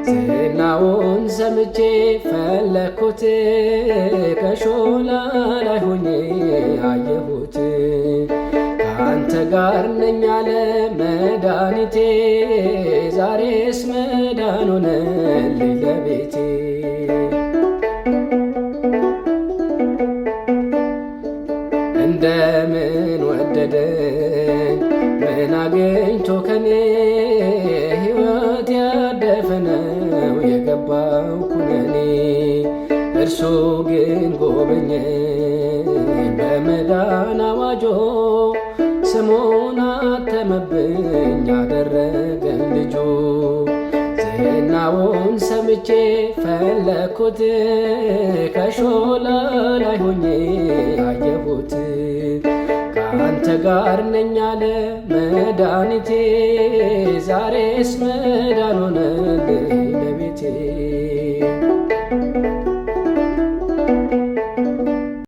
ዝናውን ሰምቼ ፈለኩት ከሾላ ላይ ሆኜ አየሁት። ካንተ ጋር ነኝ አለ መድኃኒቴ ዛሬስ መዳን ሆነልኝ ለቤቴ። እንደምን ወደደኝ ምን አገኝቶ ከኔ ሕይወት ያደፈነው የገባው ኩነኔ። እርሱ ግን ጎበኘኝ በመዳን አዋጆ ስሙን አተመብኝ አደረገን ልጁ። ዝናውን ሰምቼ ፈለኩት ከሾላ ላይ ሆኜ አየሁት። ካንተ ጋር ነኝ አለ መድኃኒቴ ዛሬስ መዳን ሆነልኝ ለቤቴ።